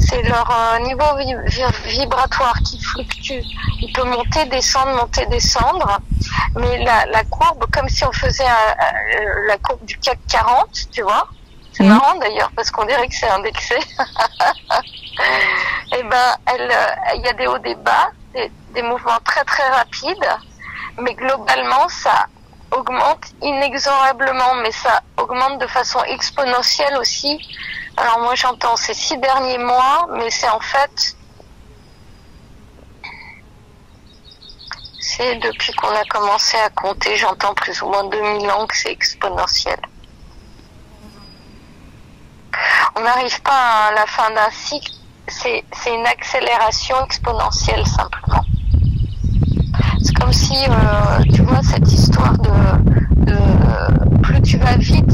C'est leur niveau vibratoire qui fluctue. Il peut monter, descendre. Mais la courbe, comme si on faisait la courbe du CAC 40, tu vois. C'est marrant d'ailleurs, parce qu'on dirait que c'est indexé. Et ben, il y a des hauts, des bas, des mouvements très très rapides. Mais globalement, ça augmente inexorablement, mais ça augmente de façon exponentielle aussi. Alors moi j'entends ces 6 derniers mois, mais c'est en fait, c'est depuis qu'on a commencé à compter, j'entends plus ou moins 2000 ans que c'est exponentiel. On n'arrive pas à la fin d'un cycle, c'est une accélération exponentielle simplement. C'est comme si, tu vois, cette histoire de plus tu vas vite,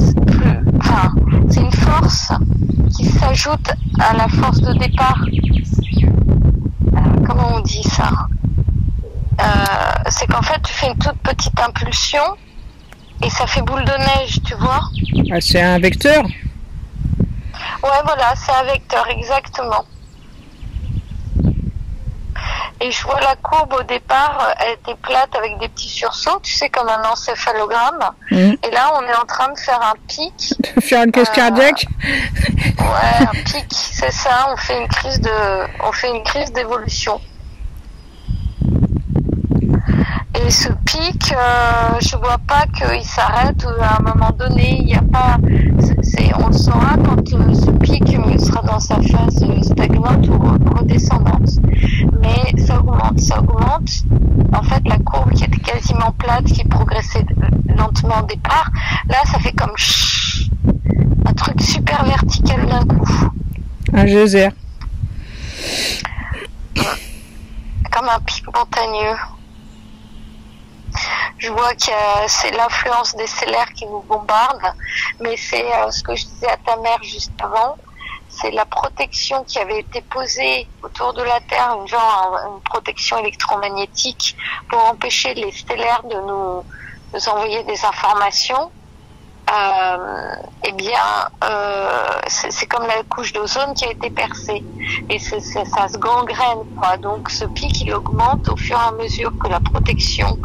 c'est une force qui s'ajoute à la force de départ. Comment on dit ça? C'est qu'en fait, tu fais une toute petite impulsion et ça fait boule de neige, tu vois? Ah, c'est un vecteur? Ouais, voilà, c'est un vecteur, exactement. Et je vois la courbe au départ, elle était plate avec des petits sursauts, tu sais, comme un encéphalogramme. Et là, on est en train de faire un pic. Faire une crise cardiaque? Ouais, un pic, c'est ça. On fait une crise d'évolution. Et ce pic, je vois pas qu'il s'arrête à un moment donné. Il y a pas, on le saura quand ce pic sera dans sa phase stagnante ou redescendante. Mais ça augmente. En fait, la courbe qui était quasiment plate, qui progressait lentement au départ, là, ça fait comme un truc super vertical d'un coup. Un geyser. Comme un pic montagneux. Je vois que c'est l'influence des stellaires qui nous bombarde, mais c'est ce que je disais à ta mère juste avant, c'est la protection qui avait été posée autour de la Terre, une protection électromagnétique pour empêcher les stellaires de nous envoyer des informations. C'est comme la couche d'ozone qui a été percée et ça se gangrène, quoi. Donc ce pic il augmente au fur et à mesure que la protection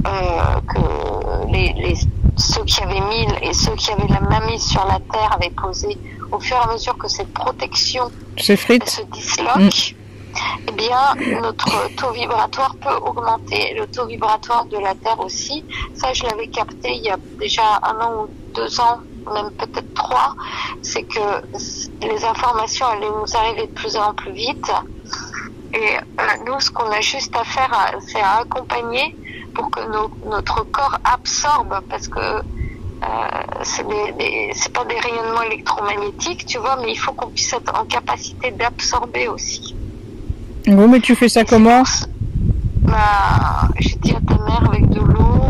que ceux qui avaient mis et ceux qui avaient la main mise sur la terre avaient posé, au fur et à mesure que cette protection se disloque, eh bien notre taux vibratoire peut augmenter, le taux vibratoire de la terre aussi. Ça je l'avais capté il y a déjà 1 an ou 2 ans, même peut-être 3, c'est que les informations allaient nous arriver de plus en plus vite et nous ce qu'on a juste à faire c'est à accompagner pour que notre corps absorbe, parce que c'est pas des rayonnements électromagnétiques, tu vois, mais il faut qu'on puisse être en capacité d'absorber aussi. Oui, mais tu fais ça comment? J'ai dit à ta mère avec de l'eau,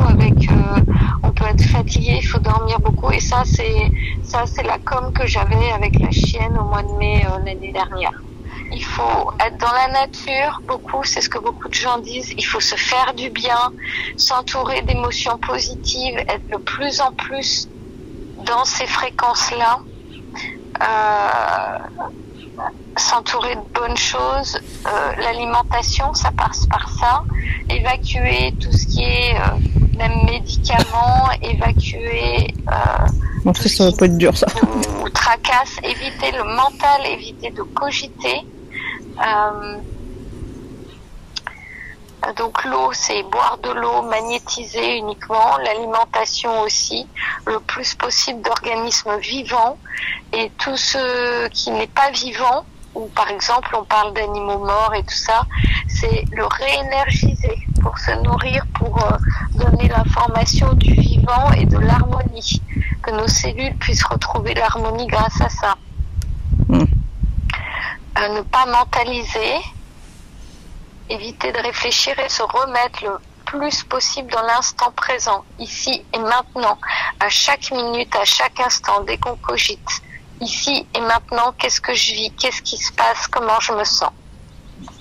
on peut être fatigué, il faut dormir beaucoup, et ça c'est la com que j'avais avec la chienne au mois de mai l'année dernière. Il faut être dans la nature, beaucoup, c'est ce que beaucoup de gens disent, il faut se faire du bien, s'entourer d'émotions positives, être de plus en plus dans ces fréquences-là, s'entourer de bonnes choses, l'alimentation, ça passe par ça, évacuer tout ce qui est même médicaments, évacuer ça va pas être dur ça. Ou tracasse, éviter le mental, éviter de cogiter. Donc l'eau, c'est boire de l'eau magnétisée uniquement, l'alimentation aussi, le plus possible d'organismes vivants, et tout ce qui n'est pas vivant, ou par exemple on parle d'animaux morts et tout ça, c'est le réénergiser pour se nourrir, pour donner l'information du vivant et de l'harmonie, que nos cellules puissent retrouver l'harmonie grâce à ça. Ne pas mentaliser, éviter de réfléchir et se remettre le plus possible dans l'instant présent, ici et maintenant, à chaque minute, à chaque instant, dès qu'on cogite. Ici et maintenant, qu'est-ce que je vis, qu'est-ce qui se passe, comment je me sens,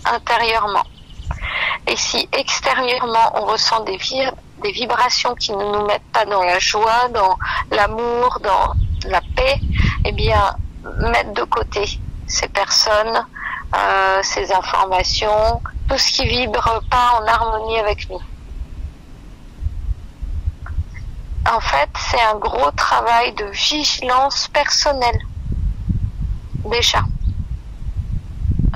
intérieurement. Et si extérieurement, on ressent des vibrations qui ne nous mettent pas dans la joie, dans l'amour, dans la paix, eh bien, mettre de côté. ces personnes, ces informations, tout ce qui vibre pas en harmonie avec nous. En fait, c'est un gros travail de vigilance personnelle, déjà.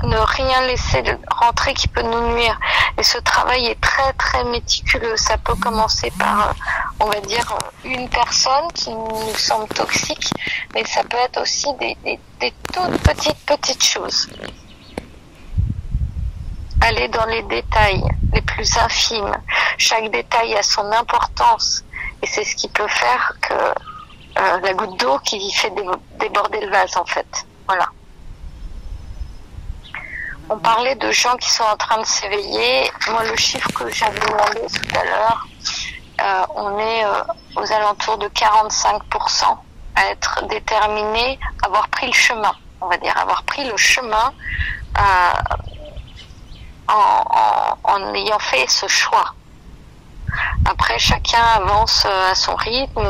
Ne rien laisser rentrer qui peut nous nuire. Et ce travail est très très méticuleux. Ça peut commencer par, on va dire, une personne qui nous semble toxique, mais ça peut être aussi des toutes petites choses. Aller dans les détails les plus infimes. Chaque détail a son importance. Et c'est ce qui peut faire que la goutte d'eau qui fait déborder le vase, en fait. Voilà. On parlait de gens qui sont en train de s'éveiller. Moi, le chiffre que j'avais demandé tout à l'heure, on est aux alentours de 45% à être déterminés, avoir pris le chemin, on va dire, avoir pris le chemin en ayant fait ce choix. Après, chacun avance à son rythme,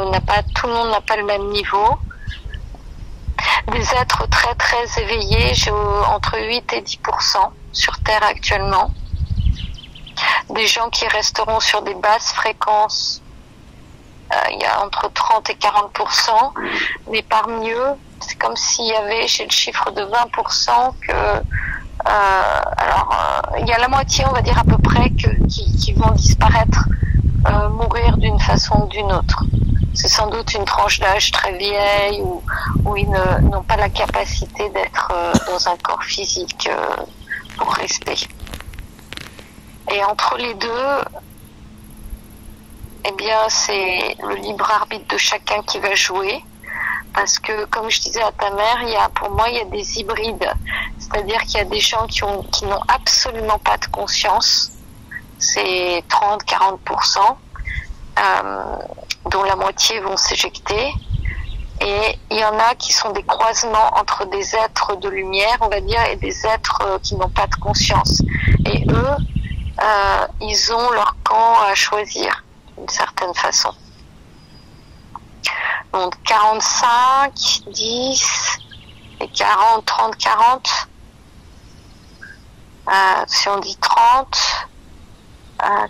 tout le monde n'a pas le même niveau. Des êtres très très éveillés, j'ai entre 8 et 10% sur Terre actuellement. Des gens qui resteront sur des basses fréquences, il y a entre 30 et 40%, mais parmi eux, c'est comme s'il y avait, j'ai le chiffre de 20% que, il y a la moitié, on va dire à peu près, qui vont disparaître, mourir d'une façon ou d'une autre. C'est sans doute une tranche d'âge très vieille où ils n'ont pas la capacité d'être dans un corps physique pour rester. Et entre les deux, eh bien, c'est le libre arbitre de chacun qui va jouer. Parce que, comme je disais à ta mère, pour moi, il y a des hybrides. C'est-à-dire qu'il y a des gens qui n'ont absolument pas de conscience. C'est 30-40%. Dont la moitié vont s'éjecter. Et il y en a qui sont des croisements entre des êtres de lumière, on va dire, et des êtres qui n'ont pas de conscience. Et eux, ils ont leur camp à choisir, d'une certaine façon. Donc 45, 10, et 40, 30, 40. Si on dit 30...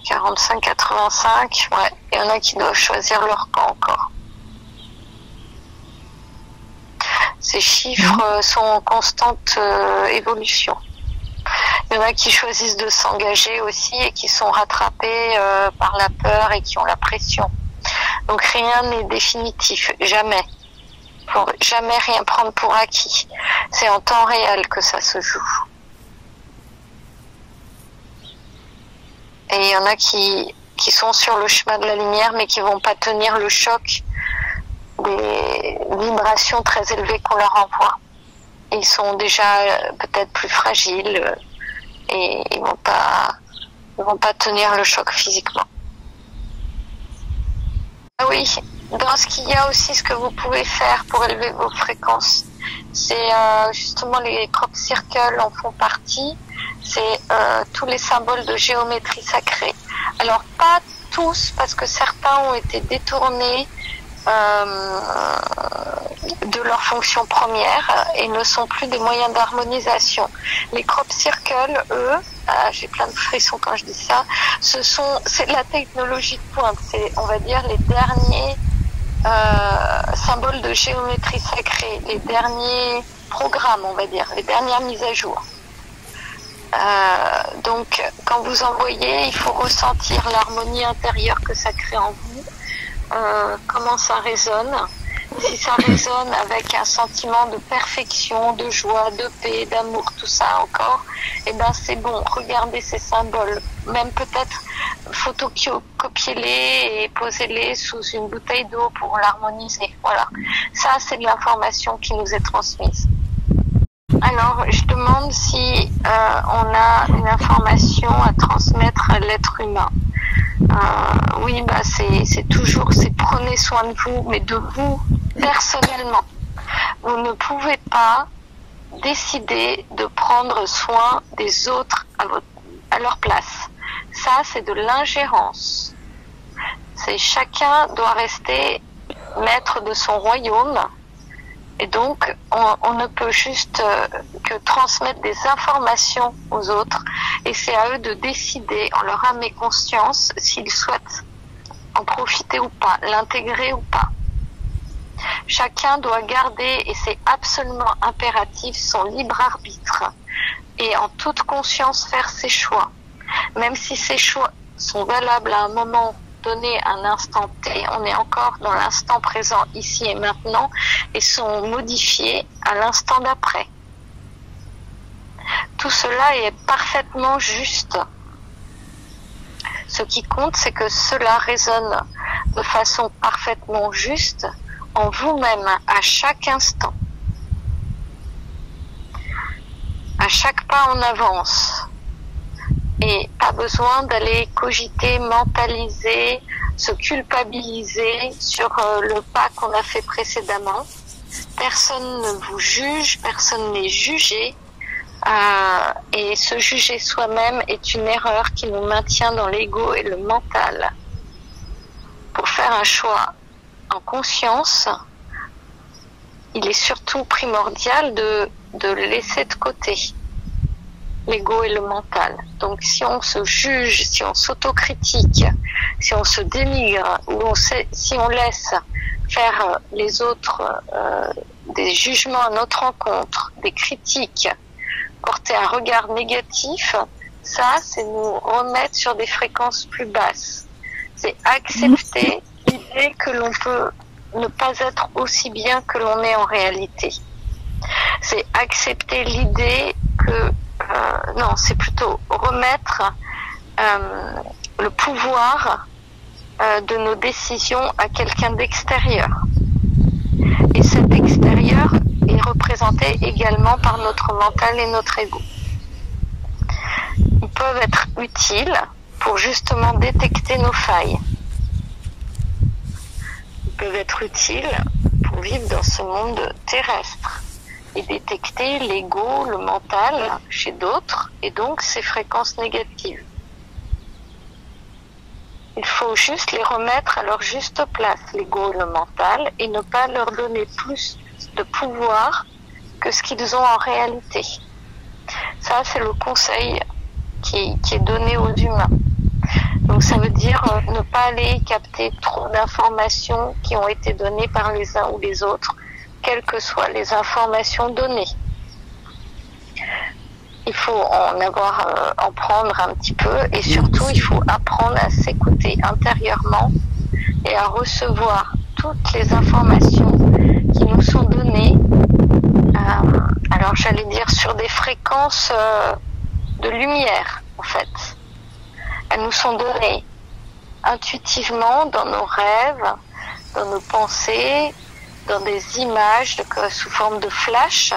45, 85, ouais, il y en a qui doivent choisir leur camp encore. Ces chiffres sont en constante évolution. Il y en a qui choisissent de s'engager aussi et qui sont rattrapés par la peur et qui ont la pression. Donc rien n'est définitif, jamais. Faut jamais rien prendre pour acquis. C'est en temps réel que ça se joue. Et il y en a qui sont sur le chemin de la lumière, mais qui vont pas tenir le choc des vibrations très élevées qu'on leur envoie. Ils sont déjà peut-être plus fragiles et ils vont pas tenir le choc physiquement. Ah oui, dans ce qu'il y a aussi, ce que vous pouvez faire pour élever vos fréquences, c'est justement les crop circles en font partie. C'est tous les symboles de géométrie sacrée. Alors pas tous, parce que certains ont été détournés de leur fonction première et ne sont plus des moyens d'harmonisation. Les crop circles, eux, j'ai plein de frissons quand je dis ça, c'est de la technologie de pointe, c'est, on va dire, les derniers symboles de géométrie sacrée, les derniers programmes, on va dire, les dernières mises à jour. Donc, quand vous envoyez, il faut ressentir l'harmonie intérieure que ça crée en vous, comment ça résonne. Si ça résonne avec un sentiment de perfection, de joie, de paix, d'amour, tout ça encore, eh ben c'est bon, regardez ces symboles. Même peut-être photocopiez-les et posez-les sous une bouteille d'eau pour l'harmoniser. Voilà. Ça, c'est de l'information qui nous est transmise. Alors, je demande si on a une information à transmettre à l'être humain. Oui, bah c'est toujours, prenez soin de vous, mais de vous personnellement. Vous ne pouvez pas décider de prendre soin des autres à leur place. Ça, c'est de l'ingérence. Chacun doit rester maître de son royaume Et donc, on ne peut juste que transmettre des informations aux autres, et c'est à eux de décider en leur âme et conscience s'ils souhaitent en profiter ou pas, l'intégrer ou pas. Chacun doit garder, et c'est absolument impératif, son libre arbitre, et en toute conscience faire ses choix. Même si ces choix sont valables à un moment donné, un instant T, on est encore dans l'instant présent, ici et maintenant, et sont modifiés à l'instant d'après. Tout cela est parfaitement juste. Ce qui compte, c'est que cela résonne de façon parfaitement juste en vous-même à chaque instant. À chaque pas on avance. Et pas besoin d'aller cogiter, mentaliser, se culpabiliser sur le pas qu'on a fait précédemment. Personne ne vous juge, personne n'est jugé. Et se juger soi-même est une erreur qui nous maintient dans l'ego et le mental. Pour faire un choix en conscience, il est surtout primordial de le laisser de côté, l'ego et le mental. Donc si on se juge, si on s'autocritique, si on se dénigre, ou si on laisse faire les autres des jugements à notre encontre, des critiques, porter un regard négatif, ça c'est nous remettre sur des fréquences plus basses. C'est accepter l'idée que l'on peut ne pas être aussi bien que l'on est en réalité. C'est accepter l'idée que non, c'est plutôt remettre le pouvoir de nos décisions à quelqu'un d'extérieur. Et cet extérieur est représenté également par notre mental et notre ego. Ils peuvent être utiles pour justement détecter nos failles. Ils peuvent être utiles pour vivre dans ce monde terrestre et détecter l'ego, le mental chez d'autres, et donc ces fréquences négatives. Il faut juste les remettre à leur juste place, l'ego et le mental, et ne pas leur donner plus de pouvoir que ce qu'ils ont en réalité. Ça, c'est le conseil qui est donné aux humains. Donc ça veut dire ne pas aller capter trop d'informations qui ont été données par les uns ou les autres, quelles que soient les informations données. Il faut en prendre un petit peu, et surtout il faut apprendre à s'écouter intérieurement et à recevoir toutes les informations qui nous sont données. Alors j'allais dire sur des fréquences de lumière en fait. Elles nous sont données intuitivement dans nos rêves, dans nos pensées, dans des images sous forme de flash.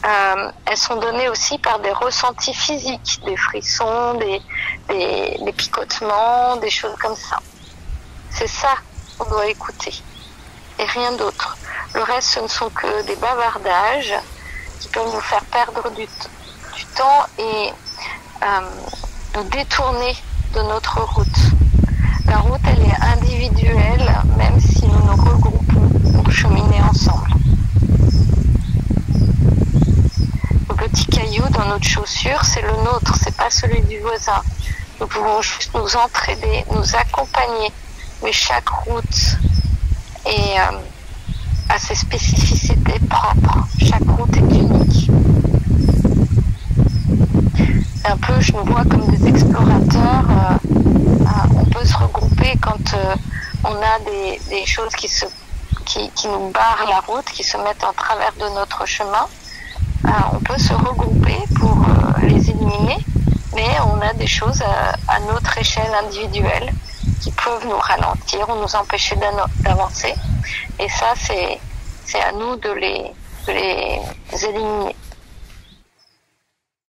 Elles sont données aussi par des ressentis physiques, des frissons, des picotements, des choses comme ça. C'est ça qu'on doit écouter et rien d'autre. Le reste, ce ne sont que des bavardages qui peuvent nous faire perdre du temps et nous détourner de notre route. La route, elle est individuelle, même si nous nous regroupons pour cheminer ensemble. Le petit caillou dans notre chaussure, c'est le nôtre, c'est pas celui du voisin. Nous pouvons juste nous entraider, nous accompagner, mais chaque route a ses spécificités propres. Chaque route est unique. Un peu, je nous vois comme des explorateurs. On peut se regrouper quand on a des choses qui nous barrent la route, qui se mettent en travers de notre chemin. On peut se regrouper pour les éliminer, mais on a des choses à notre échelle individuelle qui peuvent nous ralentir ou nous empêcher d'avancer. Et ça, c'est à nous de les éliminer.